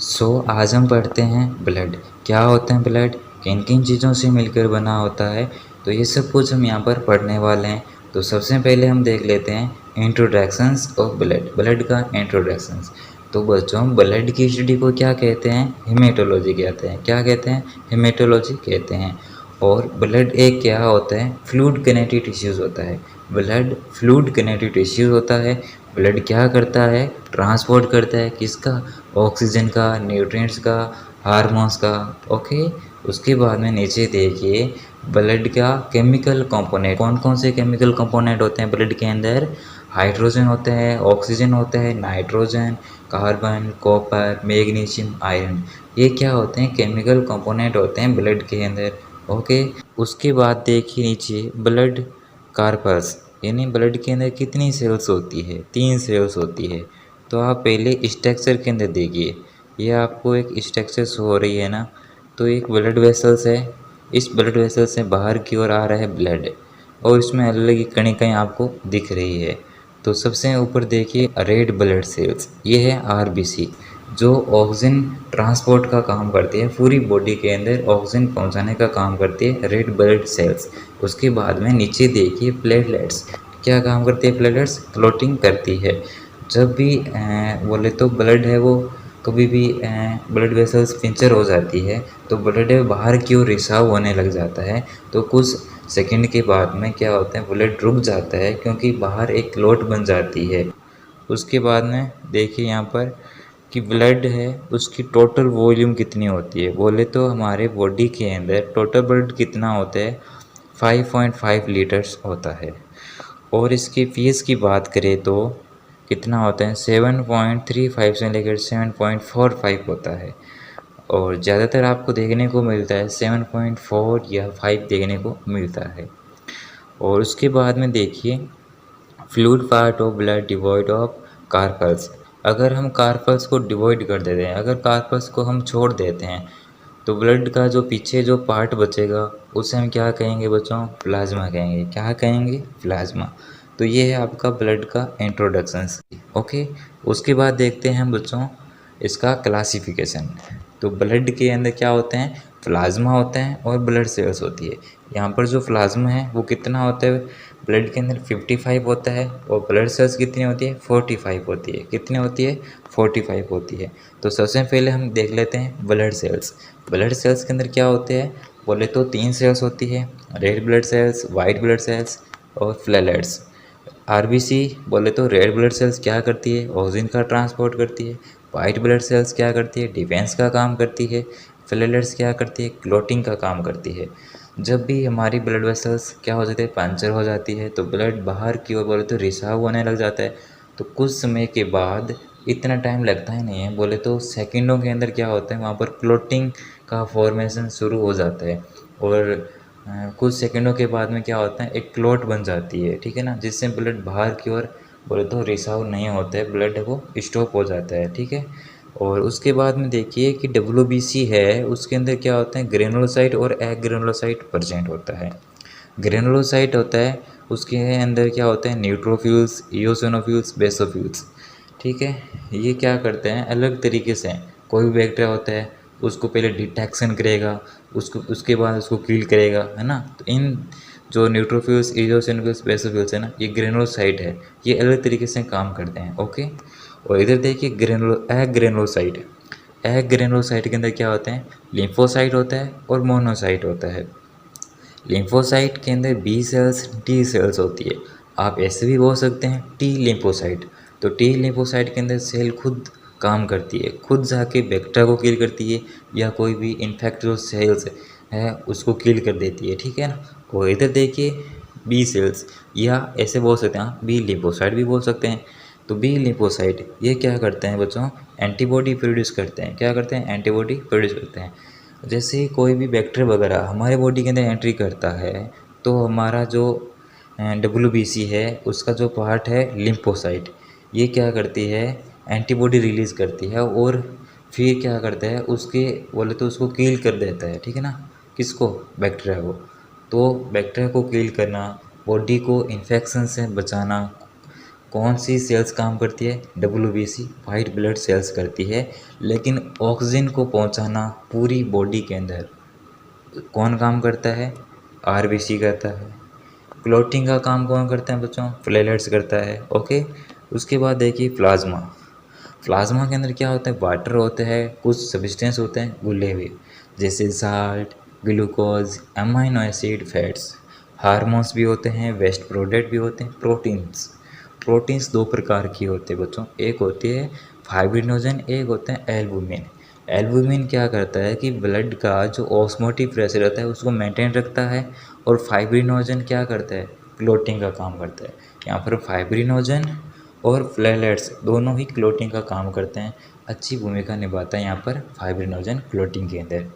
आज हम पढ़ते हैं ब्लड। क्या होते हैं ब्लड, किन किन चीज़ों से मिलकर बना होता है, तो ये सब कुछ हम यहाँ पर पढ़ने वाले हैं। तो सबसे पहले हम देख लेते हैं इंट्रोडक्शंस ऑफ ब्लड, ब्लड का इंट्रोडक्शंस। तो बच्चों, ब्लड की स्टडी को क्या कहते हैं? हेमेटोलॉजी कहते हैं। क्या कहते हैं? हेमेटोलॉजी कहते हैं। और ब्लड एक क्या होता है? फ्लूइड किनेटिक टिश्यूज़ होता है। ब्लड फ्लूइड किनेटिक टिश्यूज़ होता है। ब्लड क्या करता है? ट्रांसपोर्ट करता है किसका? ऑक्सीजन का, न्यूट्रिएंट्स का, हार्मोन्स का। ओके। उसके बाद में नीचे देखिए, ब्लड का केमिकल कंपोनेंट, कौन कौन से केमिकल कंपोनेंट होते हैं ब्लड के अंदर? हाइड्रोजन होता है, ऑक्सीजन होता है, nitrogen, carbon, copper, magnesium, iron. ये क्या होते हैं? केमिकल कंपोनेंट होते हैं ब्लड के अंदर। ओके। उसके बाद देखिए नीचे, ब्लड कार्पस, यानी ब्लड के अंदर कितनी सेल्स होती है? 3 सेल्स होती है। तो आप पहले स्ट्रक्चर के अंदर देखिए, ये आपको एक स्ट्रक्चर शो हो रही है ना। तो एक ब्लड वेसल्स है, इस ब्लड वेसल से बाहर की ओर आ रहा है ब्लड, और इसमें अलग अलग कणिकाएँ आपको दिख रही है। तो सबसे ऊपर देखिए रेड ब्लड सेल्स, ये है आरबीसी, जो ऑक्सीजन ट्रांसपोर्ट का काम करती है, पूरी बॉडी के अंदर ऑक्सीजन पहुंचाने का काम करती है रेड ब्लड सेल्स। उसके बाद में नीचे देखिए प्लेटलेट्स, क्या काम करती है प्लेटलेट्स? क्लोटिंग करती है। जब भी बोले तो ब्लड है वो कभी भी ब्लड वेसल्स पिंचर हो जाती है, तो ब्लड बाहर की ओर रिसाव होने लग जाता है। तो कुछ सेकंड के बाद में क्या होता है, ब्लड रुक जाता है क्योंकि बाहर एक क्लॉट बन जाती है। उसके बाद में देखिए यहाँ पर कि ब्लड है उसकी टोटल वॉल्यूम कितनी होती है? बोले तो हमारे बॉडी के अंदर टोटल ब्लड कितना होता है? 5.5 लीटर्स होता है। और इसकी फीस की बात करें तो कितना होता है? 7.35 से लेकर 7.45 होता है। और ज़्यादातर आपको देखने को मिलता है 7.4 या 5 देखने को मिलता है। और उसके बाद में देखिए fluid part of blood devoid of corpuscles. अगर हम कार्पल्स को डिवॉइड कर देते हैं, अगर कार्पल्स को हम छोड़ देते हैं, तो ब्लड का जो पीछे जो पार्ट बचेगा उसे हम क्या कहेंगे बच्चों? प्लाज्मा कहेंगे। क्या कहेंगे? प्लाज्मा। तो ये है आपका ब्लड का इंट्रोडक्शन। ओके। उसके बाद देखते हैं हम बच्चों इसका क्लासिफिकेशन। तो ब्लड के अंदर क्या होते हैं? प्लाज्मा होते हैं और ब्लड सेल्स होती है। यहाँ पर जो प्लाज्मा है वो कितना होता है? ब्लड के अंदर 55 होता है, और ब्लड सेल्स कितनी होती है? 45 होती है। कितनी होती है? 45 होती है। तो सबसे पहले हम देख लेते हैं ब्लड सेल्स। ब्लड सेल्स के अंदर क्या होते हैं? बोले तो 3 सेल्स होती है, red blood cells, white blood cells और प्लेटलेट्स। आरबीसी बोले तो रेड ब्लड सेल्स क्या करती है? ऑक्सीजन का ट्रांसपोर्ट करती है। वाइट ब्लड सेल्स क्या करती है? डिफेंस का काम करती है। प्लेटलेट्स क्या करती है? क्लॉटिंग का काम करती है। जब भी हमारी ब्लड वेसल्स क्या हो जाती है? पंचर हो जाती है, तो ब्लड बाहर की ओर बोले तो रिसाव होने लग जाता है। तो कुछ समय के बाद, इतना टाइम लगता ही नहीं है, बोले तो सेकंडों के अंदर क्या होता है, वहाँ पर क्लॉटिंग का फॉर्मेशन शुरू हो जाता है। और कुछ सेकंडों के बाद में क्या होता है, एक क्लॉट बन जाती है, ठीक है ना, जिससे ब्लड बाहर की ओर बोले तो रिसाव नहीं होता है, ब्लड वो स्टॉप हो जाता है, ठीक है। और उसके बाद में देखिए कि डब्ल्यूबीसी है, उसके अंदर क्या होता है, ग्रेनुलोसाइट और एग्रेनुलोसाइट प्रेजेंट होता है। ग्रेनुलोसाइट होता है, उसके अंदर क्या होता है, न्यूट्रोफिल्स, इओसिनोफिल्स, बेसोफिल्स, ठीक है। ये क्या करते हैं अलग तरीके से, कोई भी बैक्टीरिया होता है उसको पहले डिटेक्शन करेगा, उसको उसके बाद उसको किल करेगा, है ना। तो इन जो न्यूट्रोफिल्स, इओसिनोफिल्स, बेसोफिल्स है ना, ये ग्रेनुलोसाइट है, ये अलग तरीके से काम करते हैं। ओके। और इधर देखिए एग्रेनुलोसाइट, एग्रेनुलोसाइट के अंदर क्या होते हैं, लिम्फोसाइट होता है और मोनोसाइट होता है। लिम्फोसाइट के अंदर बी सेल्स, टी सेल्स होती है। आप ऐसे भी बोल सकते हैं टी लिम्फोसाइट। तो टी लिम्फोसाइट के अंदर सेल खुद काम करती है, खुद जाके बैक्टीरिया को किल करती है, या कोई भी इन्फेक्ट जो सेल्स है उसको किल कर देती है, ठीक है ना। और इधर देखिए बी सेल्स, या ऐसे बोल सकते हैं आप बी लिम्फोसाइट भी बोल सकते हैं। तो बी लिम्फोसाइट ये क्या करते हैं बच्चों, एंटीबॉडी प्रोड्यूस करते हैं। क्या करते हैं? एंटीबॉडी प्रोड्यूस करते हैं। जैसे कोई भी बैक्टीरिया वगैरह हमारे बॉडी के अंदर एंट्री करता है, तो हमारा जो डब्ल्यूबीसी है उसका जो पार्ट है लिम्फोसाइट, ये क्या करती है, एंटीबॉडी रिलीज़ करती है, और फिर क्या करता है, उसके बोले तो उसको किल कर देता है, ठीक है ना। किसको? बैक्टीरिया को। तो बैक्टीरिया को किल करना, बॉडी को इन्फेक्शन से बचाना, कौन सी सेल्स काम करती है? WBC वाइट ब्लड सेल्स करती है। लेकिन ऑक्सीजन को पहुंचाना पूरी बॉडी के अंदर कौन काम करता है? RBC करता है। क्लॉटिंग का काम कौन करता है बच्चों? प्लेटलेट्स करता है। ओके, उसके बाद देखिए प्लाज्मा। प्लाज्मा के अंदर क्या होता है? वाटर होता है, कुछ सब्सटेंस होते हैं घुले हुए, जैसे salt, glucose, amino acid, fats. Hormones भी होते हैं, वेस्ट प्रोडक्ट भी होते हैं, प्रोटीन्स। प्रोटीन्स दो प्रकार की होते हैं बच्चों, एक होती है फाइब्रिनोजन, एक होता है एल्बुमिन। एल्बुमिन क्या करता है कि ब्लड का जो ऑस्मोटिक प्रेशर होता है उसको मेंटेन रखता है, और फाइब्रिनोजन क्या करता है? क्लोटिंग का काम करता है। यहाँ पर फाइब्रिनोजन और प्लेटलेट्स दोनों ही क्लोटिंग का काम करते हैं। अच्छी भूमिका निभाता है यहाँ पर फाइब्रिनोजन क्लोटिंग के अंदर।